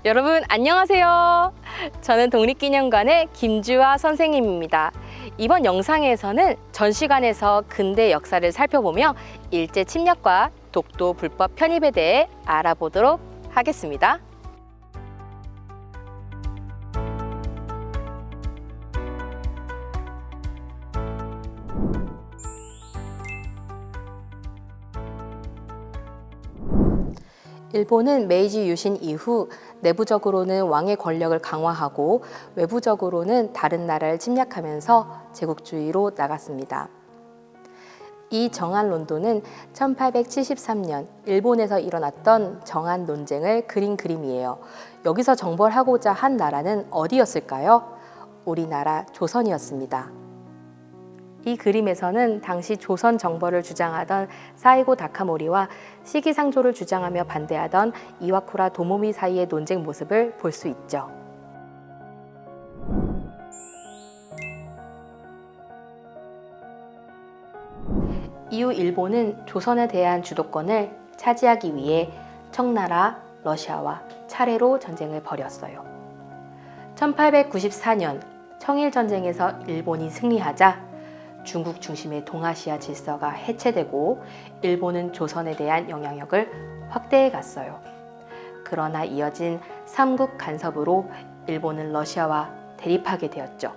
여러분 안녕하세요. 저는 독립기념관의 김주아 선생님입니다. 이번 영상에서는 전시관에서 근대 역사를 살펴보며 일제 침략과 독도 불법 편입에 대해 알아보도록 하겠습니다. 일본은 메이지 유신 이후 내부적으로는 왕의 권력을 강화하고 외부적으로는 다른 나라를 침략하면서 제국주의로 나갔습니다. 이 정한論도는 1873년 일본에서 일어났던 정한 논쟁을 그린 그림이에요. 여기서 정벌하고자 한 나라는 어디였을까요? 우리나라 조선이었습니다. 이 그림에서는 당시 조선 정벌을 주장하던 사이고 다카모리와 시기상조를 주장하며 반대하던 이와쿠라 도모미 사이의 논쟁 모습을 볼 수 있죠. 이후 일본은 조선에 대한 주도권을 차지하기 위해 청나라, 러시아와 차례로 전쟁을 벌였어요. 1894년 청일전쟁에서 일본이 승리하자 중국 중심의 동아시아 질서가 해체되고 일본은 조선에 대한 영향력을 확대해 갔어요. 그러나 이어진 삼국 간섭으로 일본은 러시아와 대립하게 되었죠.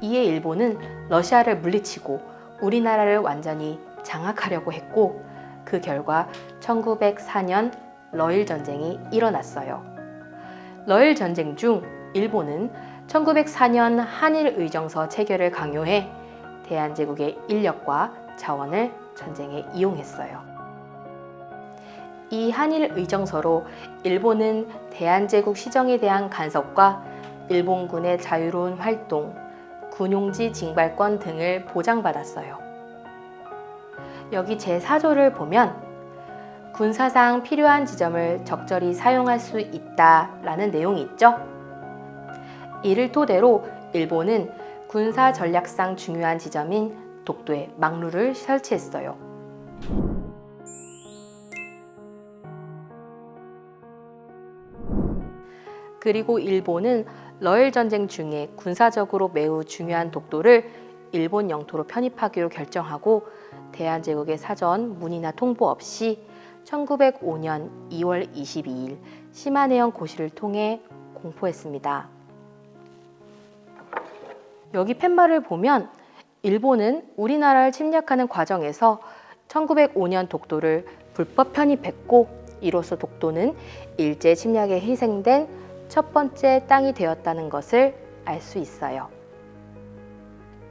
이에 일본은 러시아를 물리치고 우리나라를 완전히 장악하려고 했고 그 결과 1904년 러일 전쟁이 일어났어요. 러일 전쟁 중 일본은 1904년 한일의정서 체결을 강요해 대한제국의 인력과 자원을 전쟁에 이용했어요. 이 한일의정서로 일본은 대한제국 시정에 대한 간섭과 일본군의 자유로운 활동, 군용지 징발권 등을 보장받았어요. 여기 제4조를 보면 군사상 필요한 지점을 적절히 사용할 수 있다라는 내용이 있죠. 이를 토대로 일본은 군사 전략상 중요한 지점인 독도에 막루를 설치했어요. 그리고 일본은 러일 전쟁 중에 군사적으로 매우 중요한 독도를 일본 영토로 편입하기로 결정하고 대한제국의 사전 문의나 통보 없이 1905년 2월 22일 시마네현 고시를 통해 공포했습니다. 여기 팻말을 보면 일본은 우리나라를 침략하는 과정에서 1905년 독도를 불법 편입했고 이로써 독도는 일제 침략에 희생된 첫 번째 땅이 되었다는 것을 알 수 있어요.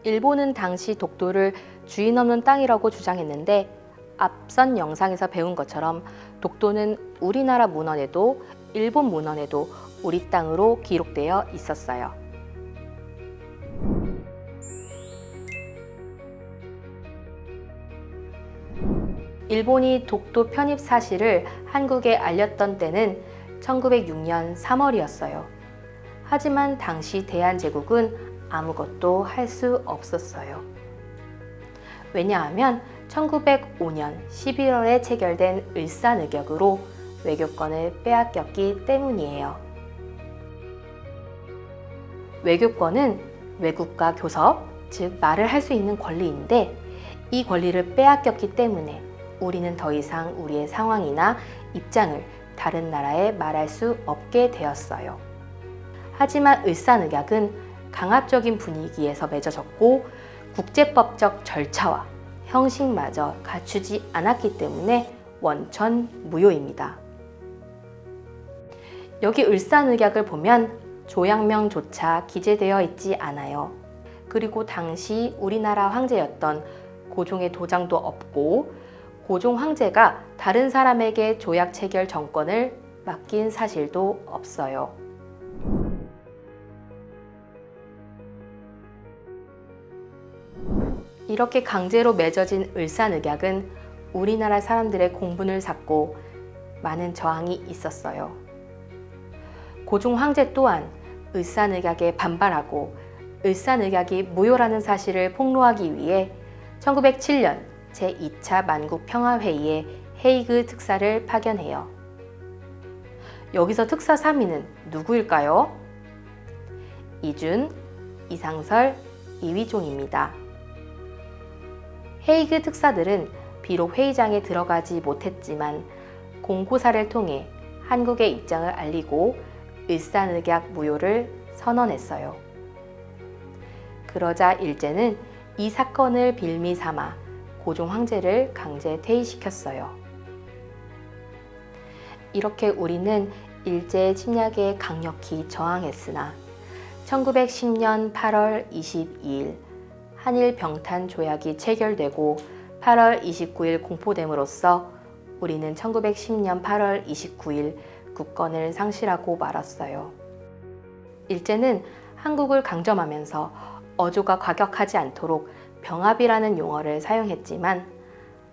일본은 당시 독도를 주인 없는 땅이라고 주장했는데 앞선 영상에서 배운 것처럼 독도는 우리나라 문헌에도 일본 문헌에도 우리 땅으로 기록되어 있었어요. 일본이 독도 편입 사실을 한국에 알렸던 때는 1906년 3월이었어요. 하지만 당시 대한제국은 아무것도 할 수 없었어요. 왜냐하면 1905년 11월에 체결된 을사늑약으로 외교권을 빼앗겼기 때문이에요. 외교권은 외국과 교섭, 즉 말을 할 수 있는 권리인데 이 권리를 빼앗겼기 때문에 우리는 더 이상 우리의 상황이나 입장을 다른 나라에 말할 수 없게 되었어요. 하지만 을사늑약은 강압적인 분위기에서 맺어졌고 국제법적 절차와 형식마저 갖추지 않았기 때문에 원천 무효입니다. 여기 을사늑약을 보면 조약명조차 기재되어 있지 않아요. 그리고 당시 우리나라 황제였던 고종의 도장도 없고 고종 황제가 다른 사람에게 조약 체결 정권을 맡긴 사실도 없어요. 이렇게 강제로 맺어진 을사늑약은 우리나라 사람들의 공분을 샀고 많은 저항이 있었어요. 고종 황제 또한 을사늑약에 반발하고 을사늑약이 무효라는 사실을 폭로하기 위해 1907년 제2차 만국평화회의에 헤이그 특사를 파견해요. 여기서 특사 3인은 누구일까요? 이준, 이상설, 이휘종입니다. 헤이그 특사들은 비록 회의장에 들어가지 못했지만 공고사를 통해 한국의 입장을 알리고 을사늑약 무효를 선언했어요. 그러자 일제는 이 사건을 빌미 삼아 고종 황제를 강제 퇴위시켰어요. 이렇게 우리는 일제의 침략에 강력히 저항했으나 1910년 8월 22일 한일 병탄 조약이 체결되고 8월 29일 공포됨으로써 우리는 1910년 8월 29일 국권을 상실하고 말았어요. 일제는 한국을 강점하면서 어조가 과격하지 않도록 병합이라는 용어를 사용했지만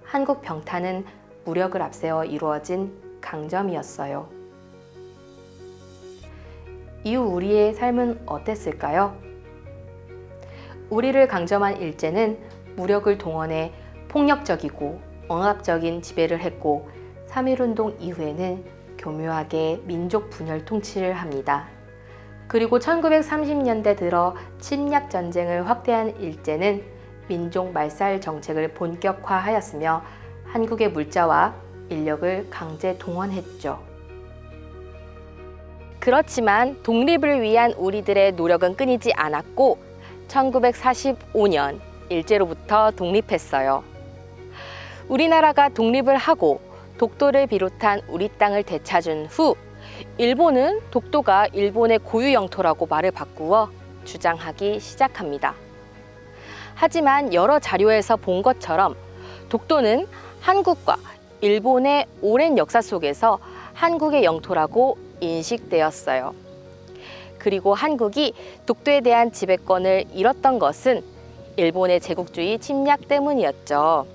한국 병탄은 무력을 앞세워 이루어진 강점이었어요. 이후 우리의 삶은 어땠을까요? 우리를 강점한 일제는 무력을 동원해 폭력적이고 억압적인 지배를 했고 3.1운동 이후에는 교묘하게 민족 분열 통치를 합니다. 그리고 1930년대 들어 침략 전쟁을 확대한 일제는 민족 말살 정책을 본격화하였으며 한국의 물자와 인력을 강제 동원했죠. 그렇지만 독립을 위한 우리들의 노력은 끊이지 않았고 1945년 일제로부터 독립했어요. 우리나라가 독립을 하고 독도를 비롯한 우리 땅을 되찾은 후 일본은 독도가 일본의 고유 영토라고 말을 바꾸어 주장하기 시작합니다. 하지만 여러 자료에서 본 것처럼 독도는 한국과 일본의 오랜 역사 속에서 한국의 영토라고 인식되었어요. 그리고 한국이 독도에 대한 지배권을 잃었던 것은 일본의 제국주의 침략 때문이었죠.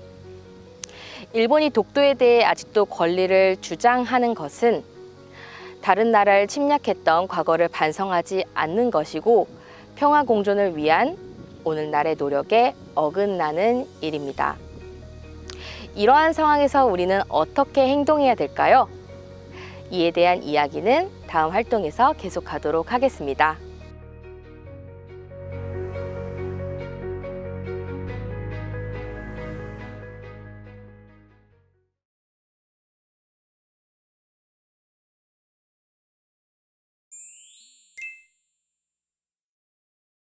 일본이 독도에 대해 아직도 권리를 주장하는 것은 다른 나라를 침략했던 과거를 반성하지 않는 것이고 평화 공존을 위한 오늘날의 노력에 어긋나는 일입니다. 이러한 상황에서 우리는 어떻게 행동해야 될까요? 이에 대한 이야기는 다음 활동에서 계속하도록 하겠습니다.